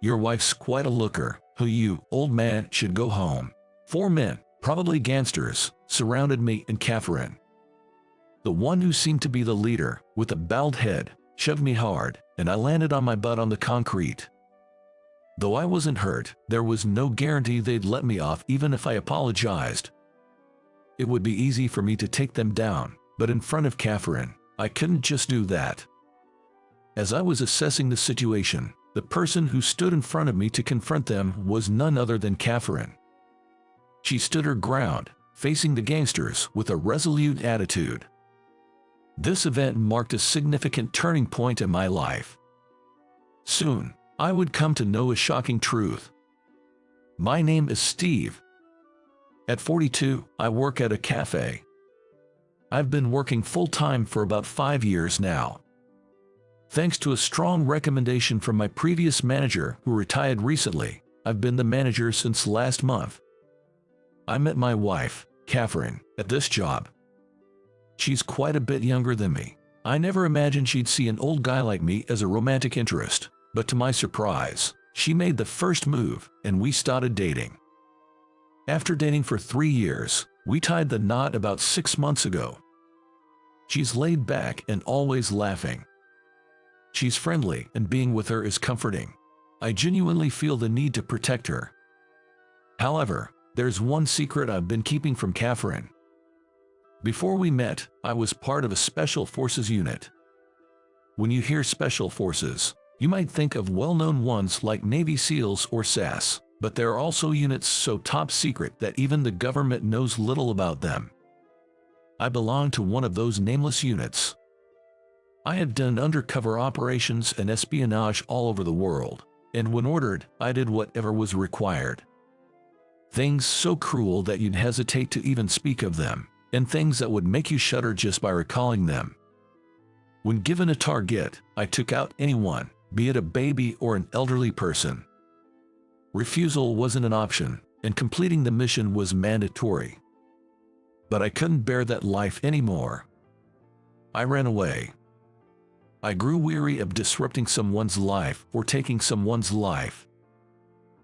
Your wife's quite a looker. Who you, old man, should go home. 4 men, probably gangsters, surrounded me and Catherine. The one who seemed to be the leader, with a bowed head, shoved me hard, and I landed on my butt on the concrete. Though I wasn't hurt, there was no guarantee they'd let me off even if I apologized. It would be easy for me to take them down, but in front of Catherine, I couldn't just do that. As I was assessing the situation, the person who stood in front of me to confront them was none other than Catherine. She stood her ground, facing the gangsters with a resolute attitude. This event marked a significant turning point in my life. Soon, I would come to know a shocking truth. My name is Steve. At 42, I work at a cafe. I've been working full-time for about 5 years now. Thanks to a strong recommendation from my previous manager who retired recently, I've been the manager since last month. I met my wife, Catherine, at this job. She's quite a bit younger than me. I never imagined she'd see an old guy like me as a romantic interest, but to my surprise, she made the first move and we started dating. After dating for 3 years, we tied the knot about 6 months ago. She's laid back and always laughing. She's friendly and being with her is comforting. I genuinely feel the need to protect her. However, there's one secret I've been keeping from Catherine. Before we met, I was part of a Special Forces unit. When you hear Special Forces, you might think of well-known ones like Navy SEALs or SAS, but there are also units so top secret that even the government knows little about them. I belong to one of those nameless units. I have done undercover operations and espionage all over the world, and when ordered, I did whatever was required. Things so cruel that you'd hesitate to even speak of them, and things that would make you shudder just by recalling them. When given a target, I took out anyone, be it a baby or an elderly person. Refusal wasn't an option, and completing the mission was mandatory. But I couldn't bear that life anymore. I ran away. I grew weary of disrupting someone's life or taking someone's life.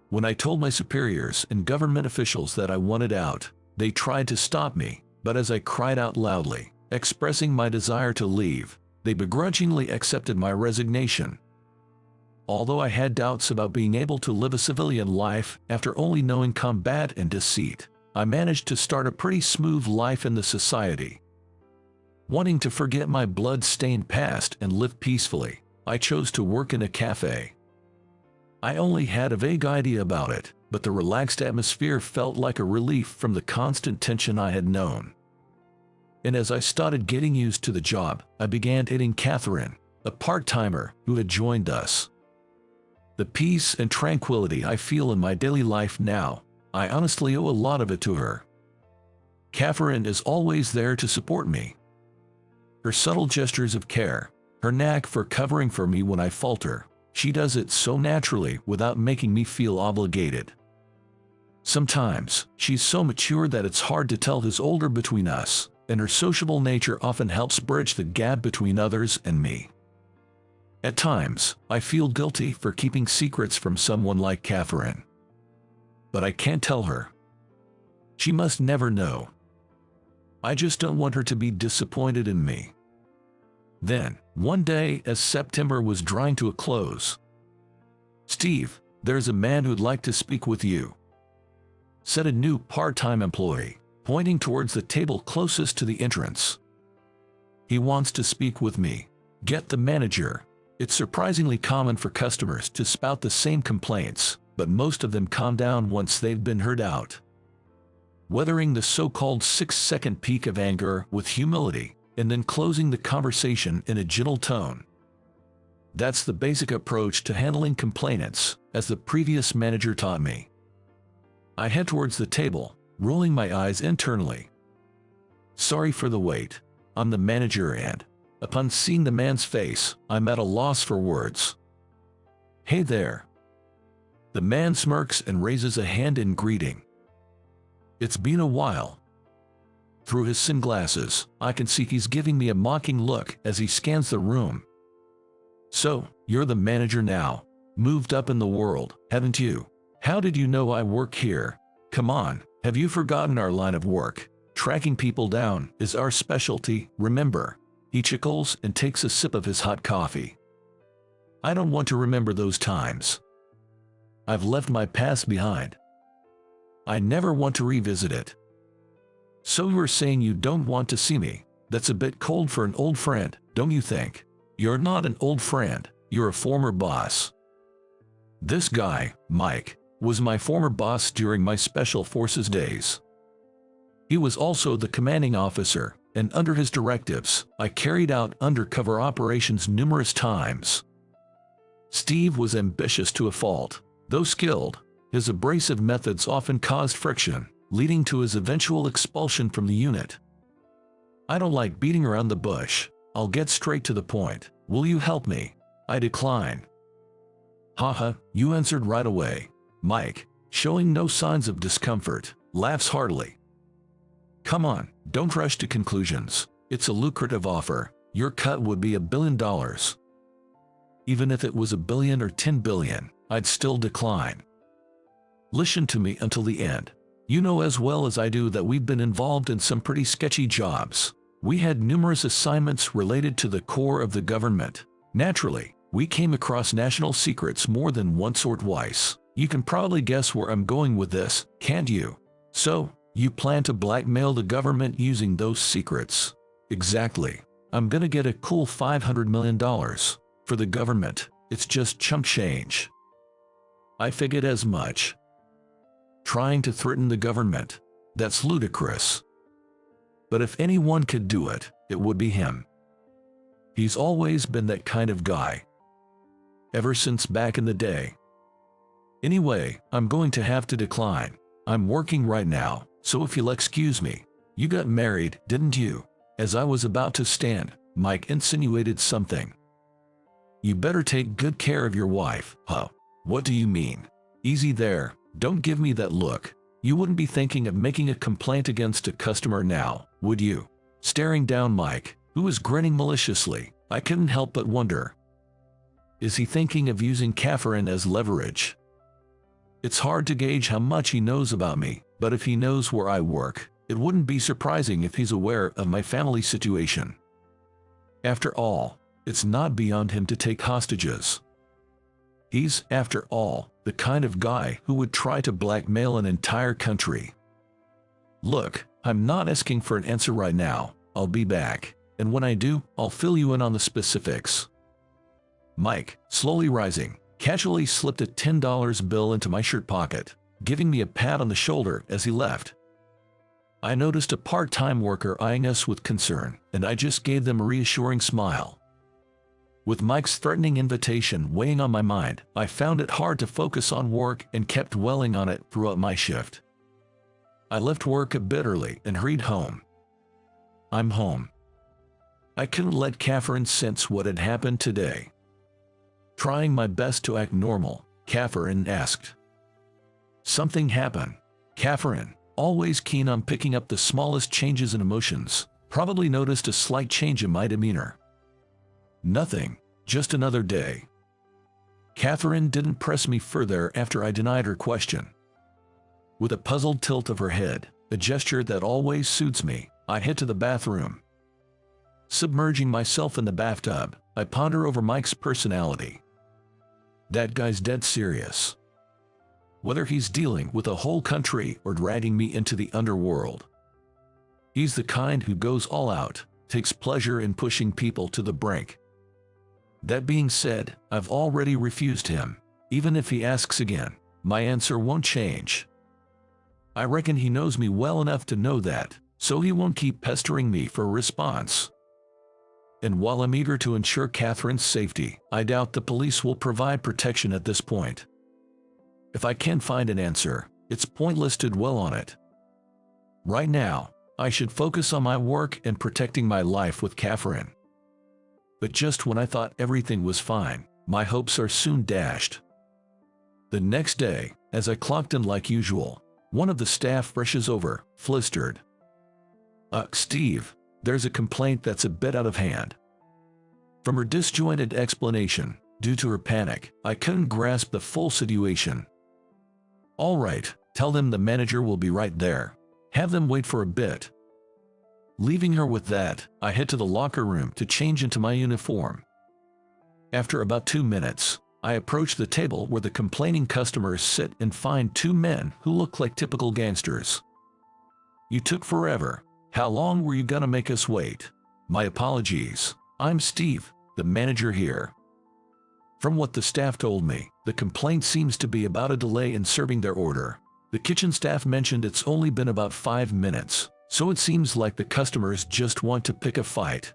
When I told my superiors and government officials that I wanted out, they tried to stop me, but as I cried out loudly, expressing my desire to leave, they begrudgingly accepted my resignation. Although I had doubts about being able to live a civilian life after only knowing combat and deceit, I managed to start a pretty smooth life in the society. Wanting to forget my blood-stained past and live peacefully, I chose to work in a cafe. I only had a vague idea about it, but the relaxed atmosphere felt like a relief from the constant tension I had known. And as I started getting used to the job, I began dating Catherine, a part-timer who had joined us. The peace and tranquility I feel in my daily life now, I honestly owe a lot of it to her. Catherine is always there to support me. Her subtle gestures of care, her knack for covering for me when I falter, she does it so naturally without making me feel obligated. Sometimes, she's so mature that it's hard to tell who's older between us, and her sociable nature often helps bridge the gap between others and me. At times, I feel guilty for keeping secrets from someone like Catherine. But I can't tell her. She must never know. I just don't want her to be disappointed in me. Then, one day as September was drawing to a close, "Steve, there's a man who'd like to speak with you," said a new part-time employee, pointing towards the table closest to the entrance. "He wants to speak with me." Get the manager. It's surprisingly common for customers to spout the same complaints, but most of them calm down once they've been heard out. Weathering the so-called 6-second peak of anger with humility, and then closing the conversation in a gentle tone. That's the basic approach to handling complainants, as the previous manager taught me. I head towards the table, rolling my eyes internally. "Sorry for the wait. I'm the manager," and, upon seeing the man's face, I'm at a loss for words. "Hey there." The man smirks and raises a hand in greeting. "It's been a while." Through his sunglasses, I can see he's giving me a mocking look as he scans the room. "So, you're the manager now?" moved up in the world, haven't you? How did you know I work here? Come on, have you forgotten our line of work? Tracking people down is our specialty, remember? He chuckles and takes a sip of his hot coffee. I don't want to remember those times. I've left my past behind. I never want to revisit it. So you're saying you don't want to see me? That's a bit cold for an old friend, don't you think? You're not an old friend, you're a former boss. This guy, Mike, was my former boss during my Special Forces days. He was also the commanding officer, and under his directives, I carried out undercover operations numerous times. Steve was ambitious to a fault. Though skilled, his abrasive methods often caused friction, leading to his eventual expulsion from the unit. I don't like beating around the bush. I'll get straight to the point. Will you help me? I decline. Haha, you answered right away. Mike, showing no signs of discomfort, laughs heartily. Come on, don't rush to conclusions. It's a lucrative offer. Your cut would be $1 billion. Even if it was $1 billion or $10 billion, I'd still decline. Listen to me until the end. You know as well as I do that we've been involved in some pretty sketchy jobs. We had numerous assignments related to the core of the government. Naturally, we came across national secrets more than once or twice. You can probably guess where I'm going with this, can't you? So, you plan to blackmail the government using those secrets? Exactly. I'm gonna get a cool $500 million. For the government, it's just chump change. I figured as much. Trying to threaten the government? That's ludicrous. But if anyone could do it, it would be him. He's always been that kind of guy. Ever since back in the day. Anyway, I'm going to have to decline. I'm working right now, so if you'll excuse me. You got married, didn't you? As I was about to stand, Mike insinuated something. You better take good care of your wife. Huh? What do you mean? Easy there, don't give me that look. You wouldn't be thinking of making a complaint against a customer now, would you? Staring down Mike, who was grinning maliciously, I couldn't help but wonder. Is he thinking of using Catherine as leverage? It's hard to gauge how much he knows about me, but if he knows where I work, it wouldn't be surprising if he's aware of my family situation. After all, it's not beyond him to take hostages. He's, after all, the kind of guy who would try to blackmail an entire country. Look, I'm not asking for an answer right now. I'll be back, and when I do, I'll fill you in on the specifics. Mike, slowly rising, casually slipped a $10 bill into my shirt pocket, giving me a pat on the shoulder as he left. I noticed a part-time worker eyeing us with concern, and I just gave them a reassuring smile. With Mike's threatening invitation weighing on my mind, I found it hard to focus on work and kept dwelling on it throughout my shift. I left work a bit early and hurried home. I'm home. I couldn't let Catherine sense what had happened today. Trying my best to act normal, Catherine asked. Something happened. Catherine, always keen on picking up the smallest changes in emotions, probably noticed a slight change in my demeanor. Nothing, just another day. Catherine didn't press me further after I denied her question. With a puzzled tilt of her head, a gesture that always suits me, I head to the bathroom. Submerging myself in the bathtub, I ponder over Mike's personality. That guy's dead serious. Whether he's dealing with a whole country or dragging me into the underworld. He's the kind who goes all out, takes pleasure in pushing people to the brink. That being said, I've already refused him. Even if he asks again, my answer won't change. I reckon he knows me well enough to know that, so he won't keep pestering me for a response. And while I'm eager to ensure Catherine's safety, I doubt the police will provide protection at this point. If I can't find an answer, it's pointless to dwell on it. Right now, I should focus on my work and protecting my life with Catherine. But just when I thought everything was fine, my hopes are soon dashed. The next day, as I clocked in like usual, one of the staff rushes over, flustered. Steve, there's a complaint that's a bit out of hand. From her disjointed explanation, Due to her panic, I couldn't grasp the full situation. "All right, tell them the manager will be right there. Have them wait for a bit." Leaving her with that, I head to the locker room to change into my uniform. After about 2 minutes, I approach the table where the complaining customers sit and find two men who look like typical gangsters. "You took forever. How long were you gonna make us wait?" "My apologies. I'm Steve, the manager here." From what the staff told me, the complaint seems to be about a delay in serving their order. The kitchen staff mentioned it's only been about 5 minutes, so it seems like the customers just want to pick a fight.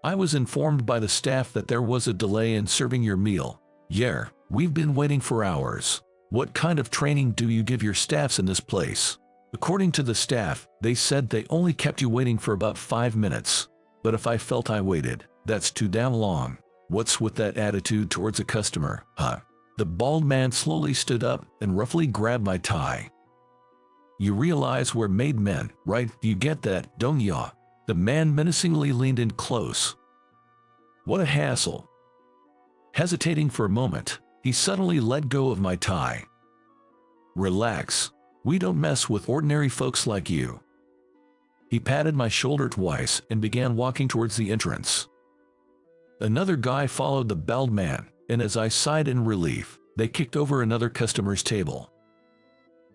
"I was informed by the staff that there was a delay in serving your meal." "Yeah, we've been waiting for hours." "What kind of training do you give your staffs in this place?" "According to the staff, they said they only kept you waiting for about 5 minutes. But if I felt I waited, that's too damn long." "What's with that attitude towards a customer, huh?" The bald man slowly stood up and roughly grabbed my tie. "You realize we're made men, right? You get that, don't ya?" The man menacingly leaned in close. What a hassle. Hesitating for a moment, he suddenly let go of my tie. "Relax. We don't mess with ordinary folks like you." He patted my shoulder twice and began walking towards the entrance. Another guy followed the bald man, and as I sighed in relief, they kicked over another customer's table.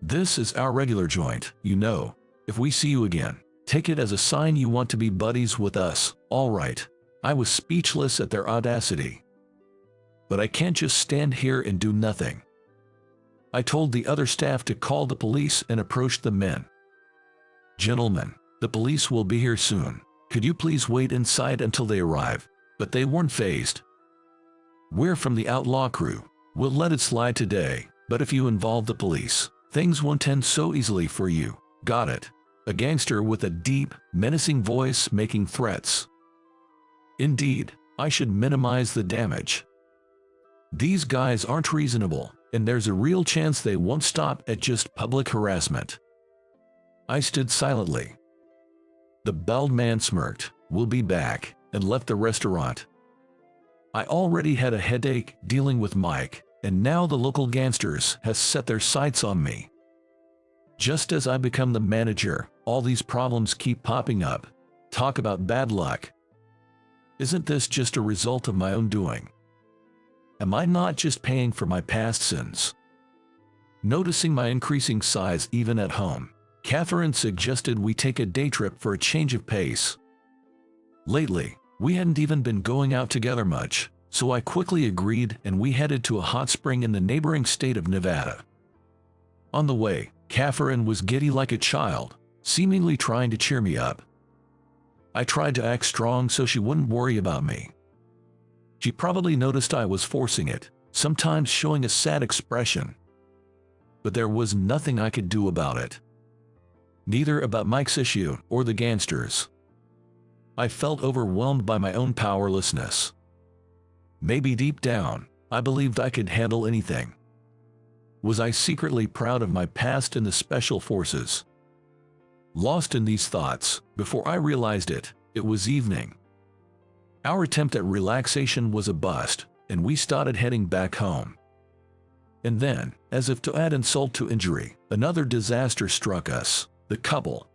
"This is our regular joint, you know. If we see you again, take it as a sign you want to be buddies with us, all right?" I was speechless at their audacity. But I can't just stand here and do nothing. I told the other staff to call the police and approached the men. "Gentlemen, the police will be here soon. Could you please wait inside until they arrive?" But they weren't fazed. "We're from the outlaw crew. We'll let it slide today, but if you involve the police, things won't end so easily for you. Got it?" A gangster with a deep, menacing voice making threats. Indeed, I should minimize the damage. These guys aren't reasonable, and there's a real chance they won't stop at just public harassment. I stood silently. The bald man smirked, "We'll be back," and left the restaurant. I already had a headache dealing with Mike, and now the local gangsters has set their sights on me. Just as I become the manager, all these problems keep popping up. Talk about bad luck. Isn't this just a result of my own doing? Am I not just paying for my past sins? Noticing my increasing size even at home, Catherine suggested we take a day trip for a change of pace. Lately, we hadn't even been going out together much, so I quickly agreed and we headed to a hot spring in the neighboring state of Nevada. On the way, Catherine was giddy like a child, seemingly trying to cheer me up. I tried to act strong so she wouldn't worry about me. She probably noticed I was forcing it, sometimes showing a sad expression. But there was nothing I could do about it. Neither about Mike's issue or the gangsters. I felt overwhelmed by my own powerlessness. Maybe deep down, I believed I could handle anything. Was I secretly proud of my past in the special forces? Lost in these thoughts, before I realized it, it was evening. Our attempt at relaxation was a bust, and we started heading back home. And then, as if to add insult to injury, another disaster struck us, the couple.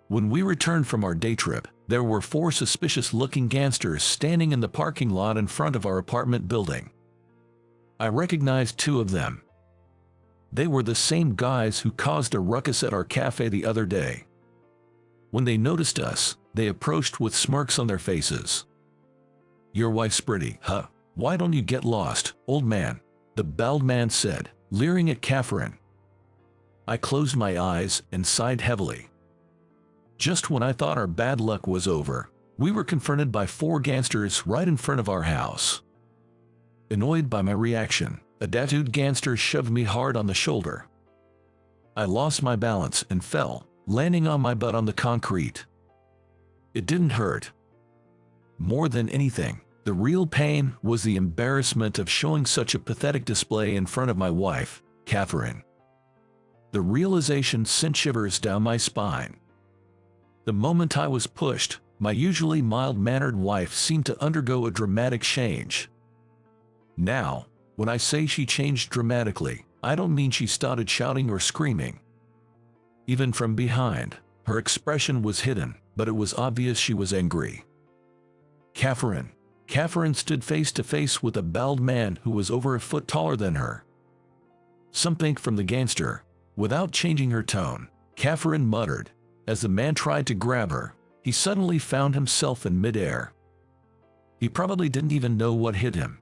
When we returned from our day trip, there were 4 suspicious-looking gangsters standing in the parking lot in front of our apartment building. I recognized 2 of them. They were the same guys who caused a ruckus at our cafe the other day. When they noticed us, they approached with smirks on their faces. "Your wife's pretty, huh? Why don't you get lost, old man?" the bald man said, leering at Catherine. I closed my eyes and sighed heavily. Just when I thought our bad luck was over, we were confronted by 4 gangsters right in front of our house. Annoyed by my reaction, a tattooed gangster shoved me hard on the shoulder. I lost my balance and fell, landing on my butt on the concrete. It didn't hurt. More than anything, the real pain was the embarrassment of showing such a pathetic display in front of my wife, Catherine. The realization sent shivers down my spine. The moment I was pushed, my usually mild-mannered wife seemed to undergo a dramatic change. Now, when I say she changed dramatically, I don't mean she started shouting or screaming. Even from behind, her expression was hidden, but it was obvious she was angry. Catherine stood face to face with a bald man who was over a foot taller than her. Something from the gangster. Without changing her tone, Catherine muttered. As the man tried to grab her, he suddenly found himself in midair. He probably didn't even know what hit him.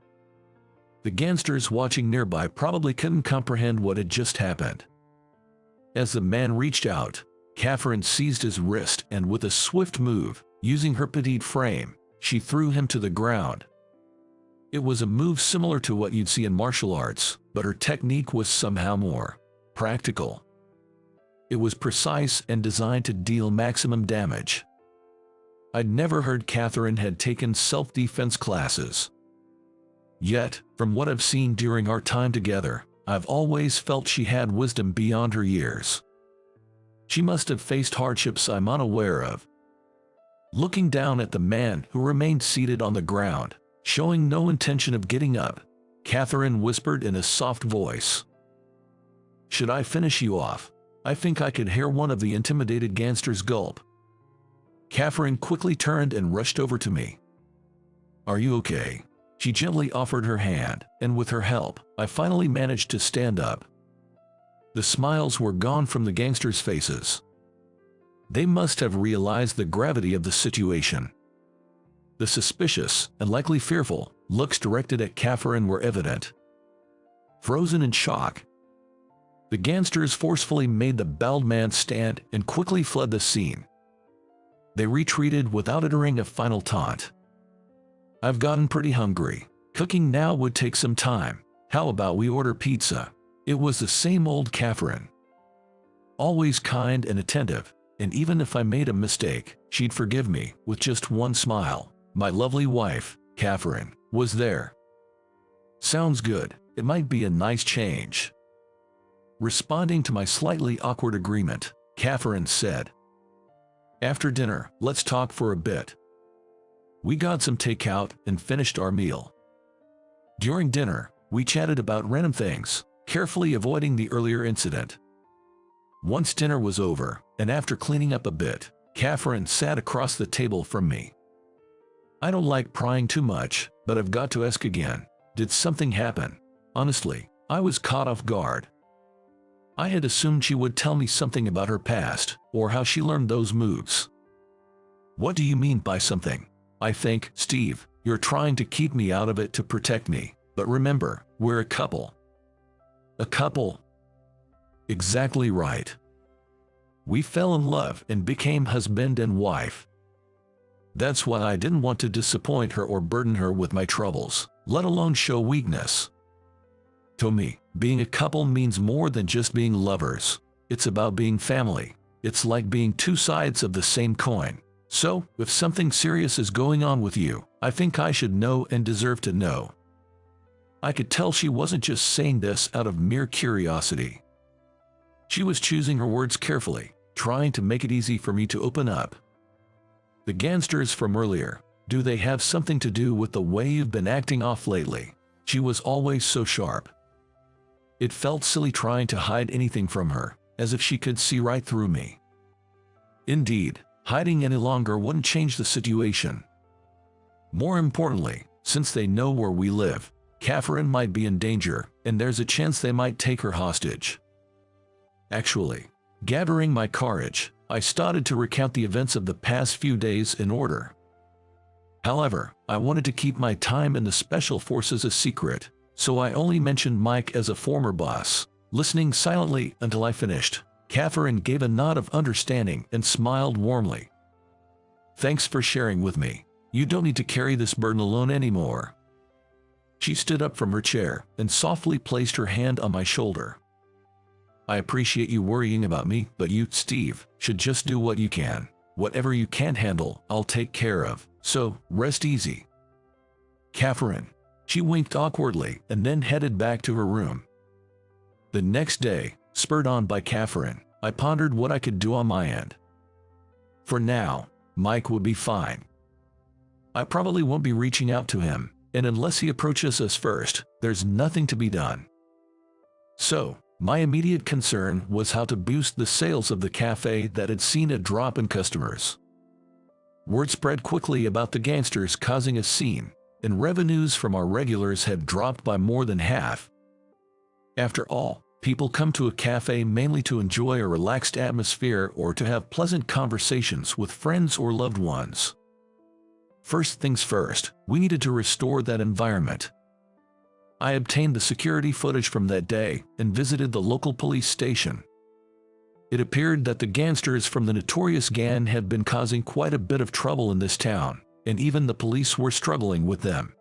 The gangsters watching nearby probably couldn't comprehend what had just happened. As the man reached out, Catherine seized his wrist and with a swift move, using her petite frame, she threw him to the ground. It was a move similar to what you'd see in martial arts, but her technique was somehow more practical. It was precise and designed to deal maximum damage. I'd never heard Catherine had taken self-defense classes. Yet, from what I've seen during our time together, I've always felt she had wisdom beyond her years. She must have faced hardships I'm unaware of. Looking down at the man who remained seated on the ground, showing no intention of getting up, Catherine whispered in a soft voice. "Should I finish you off?" I think I could hear one of the intimidated gangsters gulp. Catherine quickly turned and rushed over to me. "Are you okay?" She gently offered her hand, and with her help, I finally managed to stand up. The smiles were gone from the gangsters' faces. They must have realized the gravity of the situation. The suspicious, and likely fearful, looks directed at Catherine were evident. Frozen in shock, the gangsters forcefully made the bald man stand and quickly fled the scene. They retreated without uttering a final taunt. "I've gotten pretty hungry. Cooking now would take some time. How about we order pizza?" It was the same old Catherine. Always kind and attentive, and even if I made a mistake, she'd forgive me with just one smile. My lovely wife, Catherine, was there. "Sounds good. It might be a nice change." Responding to my slightly awkward agreement, Catherine said, "After dinner, let's talk for a bit." We got some takeout and finished our meal. During dinner, we chatted about random things, carefully avoiding the earlier incident. Once dinner was over, and after cleaning up a bit, Catherine sat across the table from me. I don't like prying too much, but I've got to ask again. Did something happen? Honestly, I was caught off guard. I had assumed she would tell me something about her past, or how she learned those moves. "What do you mean by something?" "I think, Steve, you're trying to keep me out of it to protect me, but remember, we're a couple." "A couple?" "Exactly right. We fell in love and became husband and wife. That's why I didn't want to disappoint her or burden her with my troubles, let alone show weakness. To me, being a couple means more than just being lovers. It's about being family. It's like being two sides of the same coin. So, if something serious is going on with you, I think I should know and deserve to know." I could tell she wasn't just saying this out of mere curiosity. She was choosing her words carefully, trying to make it easy for me to open up. "The gangsters from earlier, do they have something to do with the way you've been acting off lately?" She was always so sharp. It felt silly trying to hide anything from her, as if she could see right through me. Indeed, hiding any longer wouldn't change the situation. More importantly, since they know where we live, Catherine might be in danger, and there's a chance they might take her hostage. Actually, gathering my courage, I started to recount the events of the past few days in order. However, I wanted to keep my time in the Special Forces a secret, so I only mentioned Mike as a former boss. Listening silently until I finished, Catherine gave a nod of understanding and smiled warmly. "Thanks for sharing with me. You don't need to carry this burden alone anymore." She stood up from her chair and softly placed her hand on my shoulder. "I appreciate you worrying about me, but you, Steve, should just do what you can. Whatever you can't handle, I'll take care of, so rest easy." "Catherine." She winked awkwardly and then headed back to her room. The next day, spurred on by Catherine, I pondered what I could do on my end. For now, Mike would be fine. I probably won't be reaching out to him, and unless he approaches us first, there's nothing to be done. So, my immediate concern was how to boost the sales of the cafe that had seen a drop in customers. Word spread quickly about the gangsters causing a scene, and revenues from our regulars had dropped by more than half. After all, people come to a cafe mainly to enjoy a relaxed atmosphere or to have pleasant conversations with friends or loved ones. First things first, we needed to restore that environment. I obtained the security footage from that day and visited the local police station. It appeared that the gangsters from the notorious gang had been causing quite a bit of trouble in this town, and even the police were struggling with them.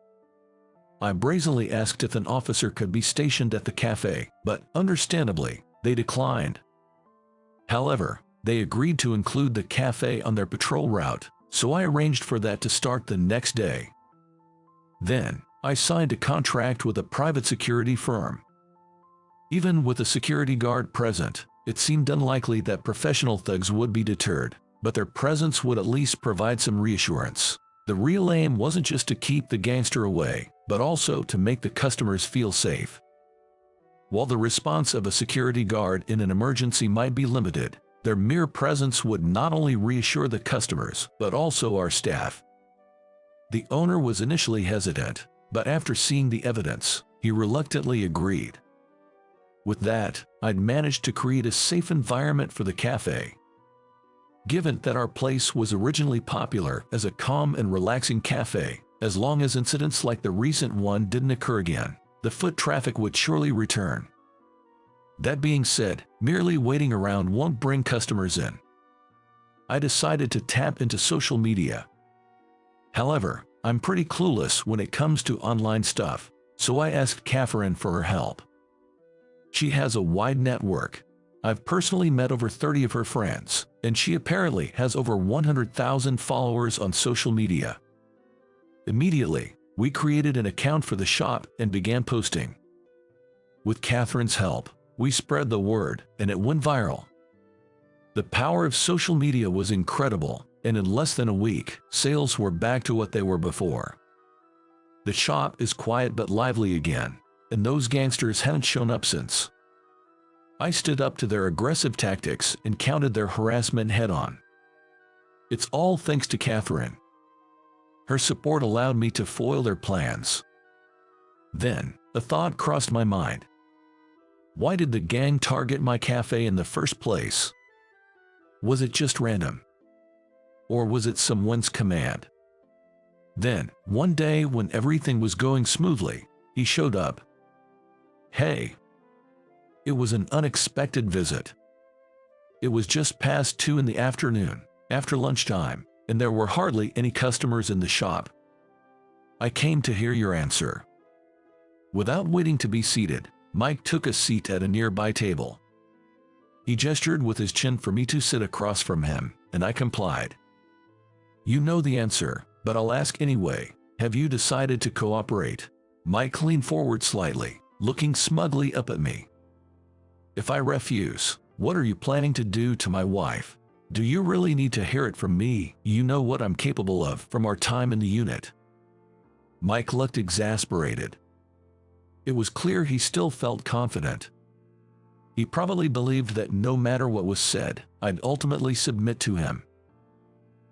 I brazenly asked if an officer could be stationed at the cafe, but understandably, they declined. However, they agreed to include the cafe on their patrol route, so I arranged for that to start the next day. Then, I signed a contract with a private security firm. Even with a security guard present, it seemed unlikely that professional thugs would be deterred, but their presence would at least provide some reassurance. The real aim wasn't just to keep the gangster away, but also to make the customers feel safe. While the response of a security guard in an emergency might be limited, their mere presence would not only reassure the customers, but also our staff. The owner was initially hesitant, but after seeing the evidence, he reluctantly agreed. With that, I'd managed to create a safe environment for the cafe. Given that our place was originally popular as a calm and relaxing cafe, as long as incidents like the recent one didn't occur again, the foot traffic would surely return. That being said, merely waiting around won't bring customers in. I decided to tap into social media. However, I'm pretty clueless when it comes to online stuff, so I asked Catherine for her help. She has a wide network. I've personally met over 30 of her friends, and she apparently has over 100,000 followers on social media. Immediately, we created an account for the shop and began posting. With Catherine's help, we spread the word, and it went viral. The power of social media was incredible, and in less than a week, sales were back to what they were before. The shop is quiet but lively again, and those gangsters haven't shown up since. I stood up to their aggressive tactics and countered their harassment head-on. It's all thanks to Catherine. Her support allowed me to foil their plans. Then, a thought crossed my mind. Why did the gang target my cafe in the first place? Was it just random? Or was it someone's command? Then, one day when everything was going smoothly, he showed up. Hey! It was an unexpected visit. It was just past 2 in the afternoon, after lunchtime, and there were hardly any customers in the shop. I came to hear your answer. Without waiting to be seated, Mike took a seat at a nearby table. He gestured with his chin for me to sit across from him, and I complied. You know the answer, but I'll ask anyway. Have you decided to cooperate? Mike leaned forward slightly, looking smugly up at me. If I refuse, what are you planning to do to my wife? Do you really need to hear it from me? You know what I'm capable of from our time in the unit. Mike looked exasperated. It was clear he still felt confident. He probably believed that no matter what was said, I'd ultimately submit to him.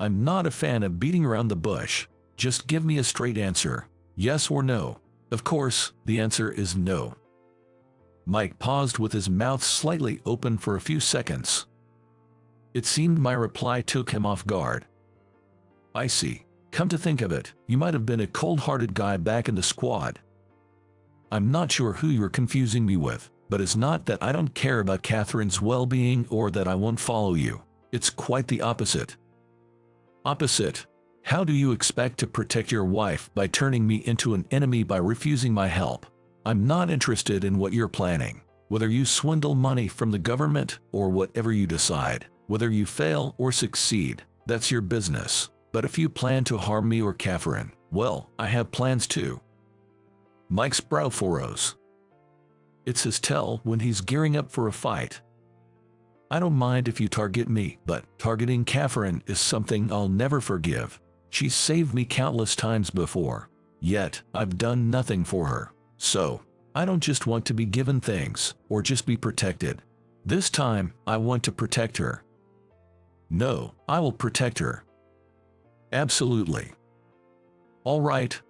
I'm not a fan of beating around the bush. Just give me a straight answer, yes or no. Of course, the answer is no. Mike paused with his mouth slightly open for a few seconds. It seemed my reply took him off guard. I see. Come to think of it, you might have been a cold-hearted guy back in the squad. I'm not sure who you're confusing me with, but it's not that I don't care about Catherine's well-being or that I won't follow you. It's quite the opposite. Opposite? How do you expect to protect your wife by turning me into an enemy by refusing my help? I'm not interested in what you're planning. Whether you swindle money from the government or whatever you decide, whether you fail or succeed, that's your business. But if you plan to harm me or Catherine, well, I have plans too. Mike's brow furrows. It's his tell when he's gearing up for a fight. I don't mind if you target me, but targeting Catherine is something I'll never forgive. She's saved me countless times before. Yet, I've done nothing for her. So, I don't just want to be given things, or just be protected. This time, I want to protect her. No, I will protect her. Absolutely. All right,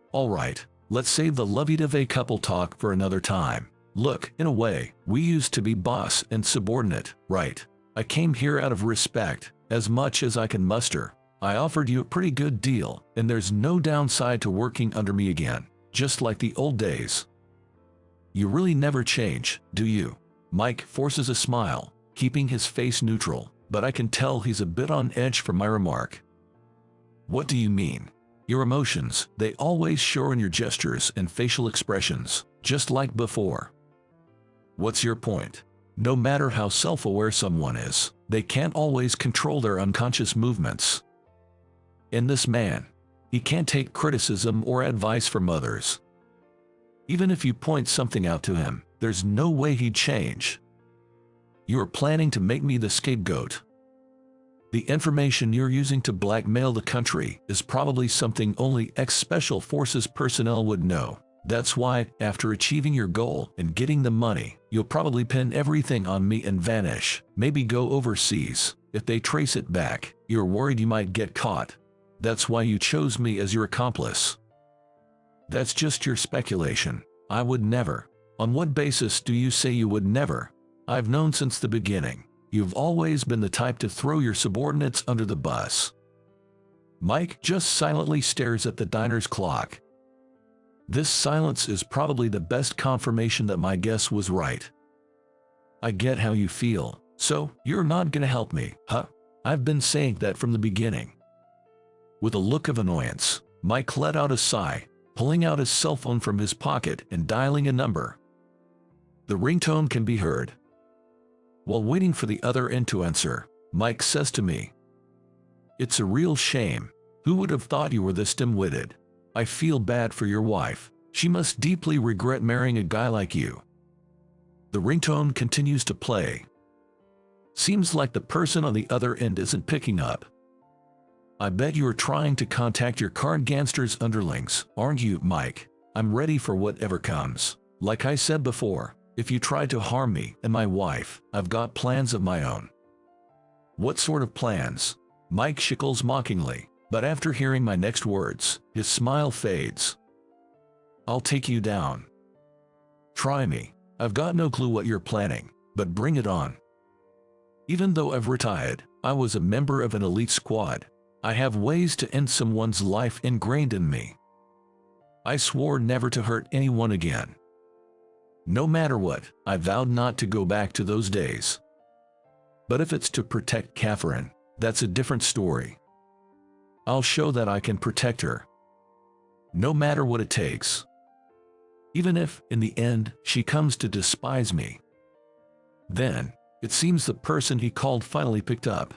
let's save the lovey-dovey couple talk for another time. Look, in a way, we used to be boss and subordinate, right? I came here out of respect, as much as I can muster. I offered you a pretty good deal, and there's no downside to working under me again, just like the old days. You really never change, do you? Mike forces a smile, keeping his face neutral, but I can tell he's a bit on edge from my remark. What do you mean? Your emotions, they always show in your gestures and facial expressions, just like before. What's your point? No matter how self-aware someone is, they can't always control their unconscious movements. And this man, he can't take criticism or advice from others. Even if you point something out to him, there's no way he'd change. You are planning to make me the scapegoat. The information you're using to blackmail the country is probably something only ex-special forces personnel would know. That's why, after achieving your goal and getting the money, you'll probably pin everything on me and vanish, maybe go overseas. If they trace it back, you're worried you might get caught. That's why you chose me as your accomplice. That's just your speculation. I would never. On what basis do you say you would never? I've known since the beginning. You've always been the type to throw your subordinates under the bus. Mike just silently stares at the diner's clock. This silence is probably the best confirmation that my guess was right. I get how you feel, so you're not gonna help me, huh? I've been saying that from the beginning. With a look of annoyance, Mike let out a sigh, pulling out his cell phone from his pocket and dialing a number. The ringtone can be heard. While waiting for the other end to answer, Mike says to me, "It's a real shame. Who would have thought you were this dim-witted? I feel bad for your wife. She must deeply regret marrying a guy like you." The ringtone continues to play. Seems like the person on the other end isn't picking up. I bet you are trying to contact your card gangster's underlings, aren't you, Mike? I'm ready for whatever comes. Like I said before, if you try to harm me and my wife, I've got plans of my own. What sort of plans? Mike shickles mockingly, but after hearing my next words, his smile fades. I'll take you down. Try me. I've got no clue what you're planning, but bring it on. Even though I've retired, I was a member of an elite squad. I have ways to end someone's life ingrained in me. I swore never to hurt anyone again. No matter what, I vowed not to go back to those days. But if it's to protect Catherine, that's a different story. I'll show that I can protect her. No matter what it takes. Even if, in the end, she comes to despise me. Then, it seems the person he called finally picked up.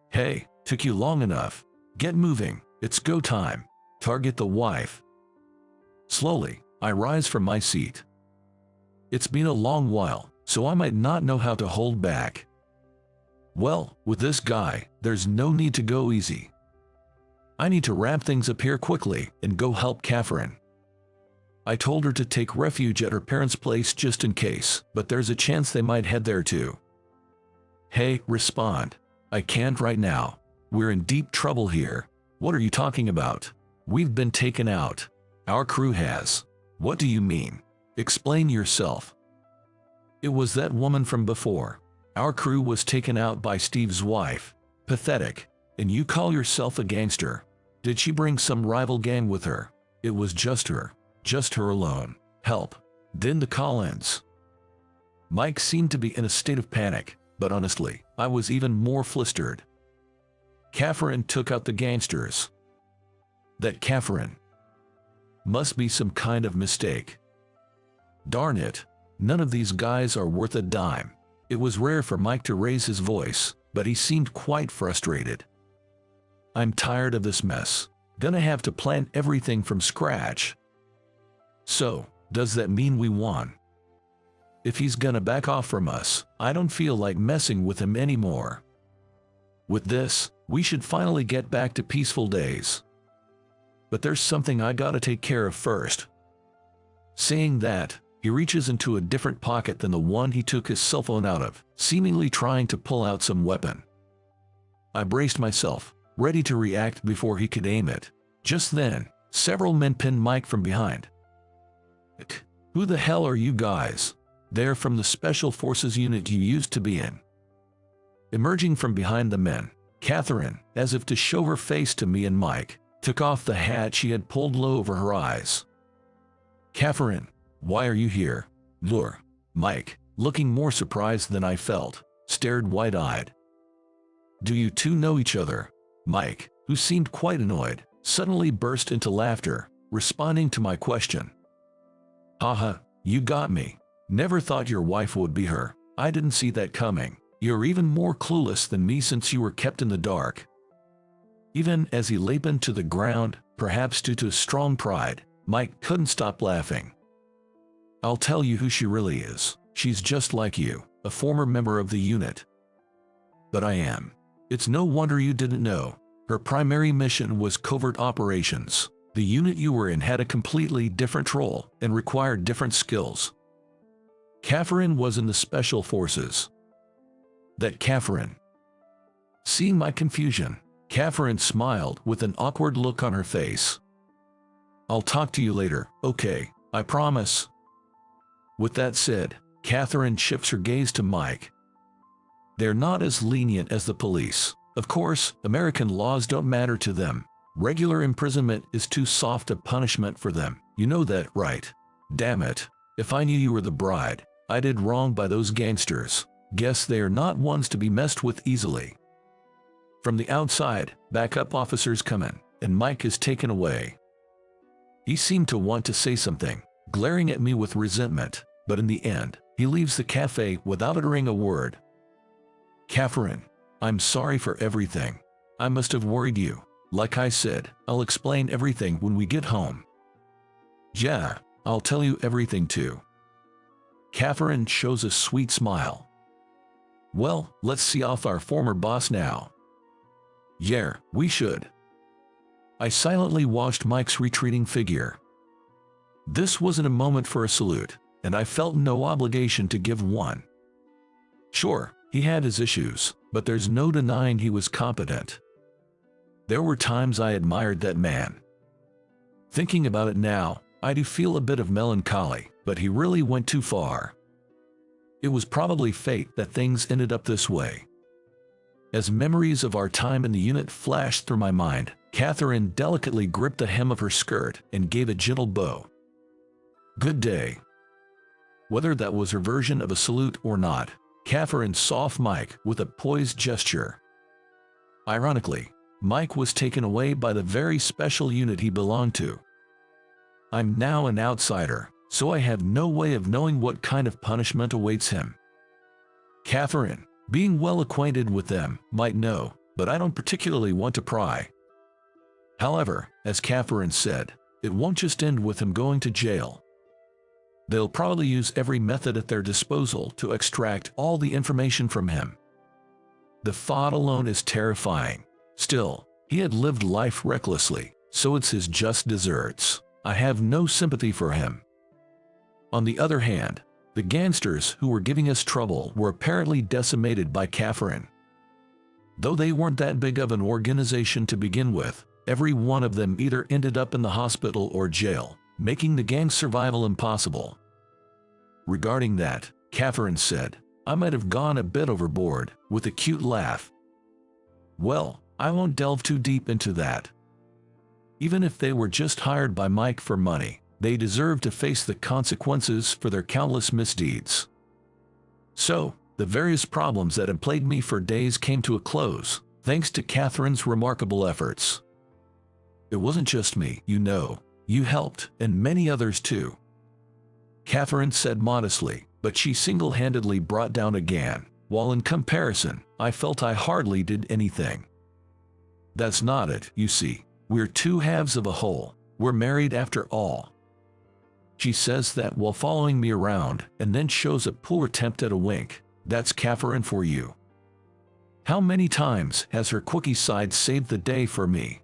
Hey, took you long enough. Get moving, it's go time. Target the wife. Slowly, I rise from my seat. It's been a long while, so I might not know how to hold back. Well, with this guy, there's no need to go easy. I need to wrap things up here quickly and go help Catherine. I told her to take refuge at her parents' place just in case, but there's a chance they might head there too. Hey, respond. I can't right now. We're in deep trouble here. What are you talking about? We've been taken out. Our crew has. What do you mean? Explain yourself. It was that woman from before. Our crew was taken out by Steve's wife. Pathetic. And you call yourself a gangster. Did she bring some rival gang with her? It was just her alone. Help. Then the call ends. Mike seemed to be in a state of panic, but honestly, I was even more flustered. Catherine took out the gangsters. That Catherine must be some kind of mistake. Darn it, none of these guys are worth a dime. It was rare for Mike to raise his voice, but he seemed quite frustrated. I'm tired of this mess. Gonna have to plan everything from scratch. So, does that mean we won? If he's gonna back off from us, I don't feel like messing with him anymore. With this, we should finally get back to peaceful days. but there's something I gotta take care of first." Saying that, he reaches into a different pocket than the one he took his cell phone out of, seemingly trying to pull out some weapon. I braced myself, ready to react before he could aim it. Just then, several men pinned Mike from behind. "Who the hell are you guys?" "They're from the Special Forces unit you used to be in." Emerging from behind the men, Catherine, as if to show her face to me and Mike, took off the hat she had pulled low over her eyes. "Catherine, why are you here?" "Lure." Mike, looking more surprised than I felt, stared wide-eyed. "Do you two know each other?" Mike, who seemed quite annoyed, suddenly burst into laughter, responding to my question. "Haha, you got me. Never thought your wife would be her. I didn't see that coming. You're even more clueless than me since you were kept in the dark." Even as he leaped to the ground, perhaps due to strong pride, Mike couldn't stop laughing. "I'll tell you who she really is. She's just like you, a former member of the unit." "But I am. It's no wonder you didn't know. Her primary mission was covert operations. The unit you were in had a completely different role and required different skills. Catherine was in the Special Forces." "That Catherine?" Seeing my confusion, Catherine smiled with an awkward look on her face. "I'll talk to you later, okay? I promise." With that said, Catherine shifts her gaze to Mike. "They're not as lenient as the police. Of course, American laws don't matter to them. Regular imprisonment is too soft a punishment for them. You know that, right? Damn it. If I knew you were the bride, I did wrong by those gangsters. Guess they are not ones to be messed with easily." From the outside, backup officers come in, and Mike is taken away. He seemed to want to say something, glaring at me with resentment, but in the end, he leaves the cafe without uttering a word. "Catherine, I'm sorry for everything. I must have worried you. Like I said, I'll explain everything when we get home." "Yeah, I'll tell you everything too." Catherine shows a sweet smile. "Well, let's see off our former boss now." "Yeah, we should." I silently watched Mike's retreating figure. This wasn't a moment for a salute, and I felt no obligation to give one. Sure, he had his issues, but there's no denying he was competent. There were times I admired that man. Thinking about it now, I do feel a bit of melancholy, but he really went too far. It was probably fate that things ended up this way. As memories of our time in the unit flashed through my mind, Catherine delicately gripped the hem of her skirt and gave a gentle bow. "Good day." Whether that was her version of a salute or not, Catherine saw off Mike with a poised gesture. Ironically, Mike was taken away by the very special unit he belonged to. I'm now an outsider, so I have no way of knowing what kind of punishment awaits him. Catherine, being well acquainted with them, might know, but I don't particularly want to pry. However, as Catherine said, it won't just end with him going to jail. They'll probably use every method at their disposal to extract all the information from him. The thought alone is terrifying. Still, he had lived life recklessly, so it's his just deserts. I have no sympathy for him. On the other hand, the gangsters who were giving us trouble were apparently decimated by Catherine. Though they weren't that big of an organization to begin with, every one of them either ended up in the hospital or jail, making the gang's survival impossible. Regarding that, Catherine said, I might have gone a bit overboard, with a cute laugh. Well, I won't delve too deep into that. Even if they were just hired by Mike for money, they deserve to face the consequences for their countless misdeeds. So, the various problems that had plagued me for days came to a close, thanks to Catherine's remarkable efforts. It wasn't just me, you know. You helped, and many others too. Catherine said modestly, but she single-handedly brought down a Gan, while in comparison, I felt I hardly did anything. That's not it, you see. We're two halves of a whole. We're married after all. She says that while following me around, and then shows a poor attempt at a wink. That's Catherine for you. How many times has her quickie side saved the day for me?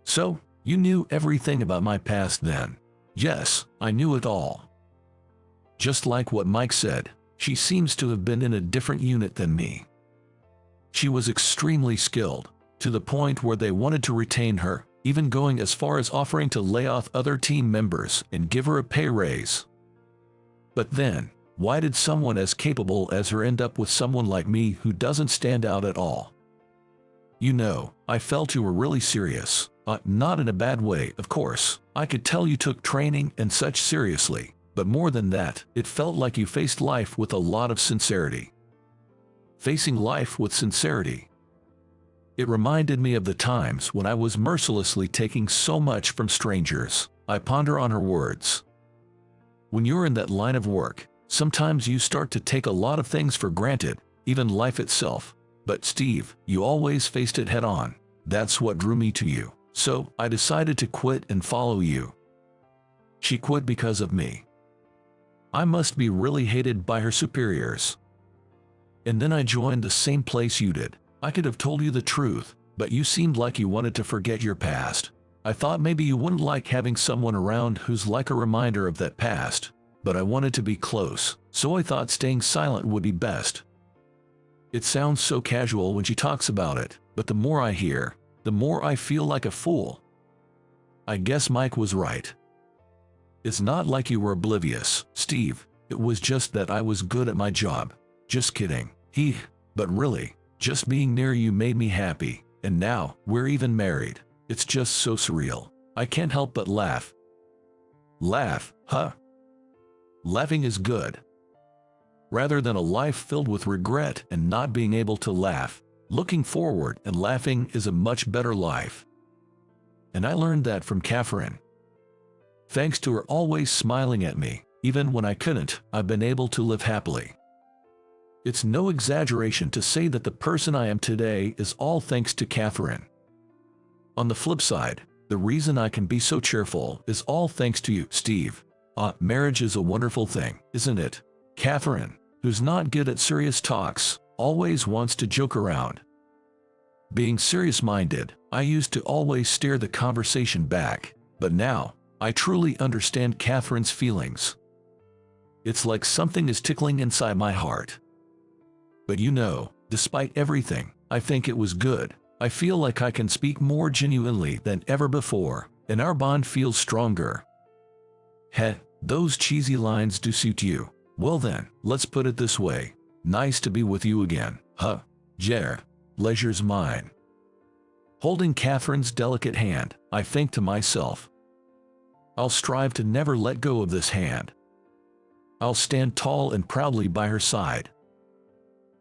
So, You knew everything about my past then. Yes, I knew it all. Just like what Mike said, she seems to have been in a different unit than me. She was extremely skilled, to the point where they wanted to retain her, even going as far as offering to lay off other team members and give her a pay raise. But then, why did someone as capable as her end up with someone like me who doesn't stand out at all? You know, I felt you were really serious. Not in a bad way, of course. I could tell you took training and such seriously. But more than that, it felt like you faced life with a lot of sincerity. Facing life with sincerity. It reminded me of the times when I was mercilessly taking so much from strangers. I ponder on her words. When you're in that line of work, sometimes you start to take a lot of things for granted, even life itself. But Steve, you always faced it head on. That's what drew me to you. So, I decided to quit and follow you. She quit because of me. I must be really hated by her superiors. And then I joined the same place you did. I could have told you the truth, but you seemed like you wanted to forget your past. I thought maybe you wouldn't like having someone around who's like a reminder of that past, but I wanted to be close, so I thought staying silent would be best. It sounds so casual when she talks about it, but the more I hear, the more I feel like a fool. I guess Mike was right. It's not like you were oblivious, Steve. It was just that I was good at my job. Just kidding. But really, just being near you made me happy, and now, we're even married. It's just so surreal. I can't help but laugh. Laugh, huh? Laughing is good. Rather than a life filled with regret and not being able to laugh, looking forward and laughing is a much better life. And I learned that from Catherine. Thanks to her always smiling at me, even when I couldn't, I've been able to live happily. It's no exaggeration to say that the person I am today is all thanks to Catherine. On the flip side, the reason I can be so cheerful is all thanks to you, Steve. Marriage is a wonderful thing, isn't it? Catherine, who's not good at serious talks, always wants to joke around. Being serious-minded, I used to always steer the conversation back, but now, I truly understand Catherine's feelings. It's like something is tickling inside my heart. But you know, despite everything, I think it was good. I feel like I can speak more genuinely than ever before, and our bond feels stronger. Heh, those cheesy lines do suit you. Well then, let's put it this way. Nice to be with you again, huh? Jer, pleasure's mine. Holding Catherine's delicate hand, I think to myself, I'll strive to never let go of this hand. I'll stand tall and proudly by her side.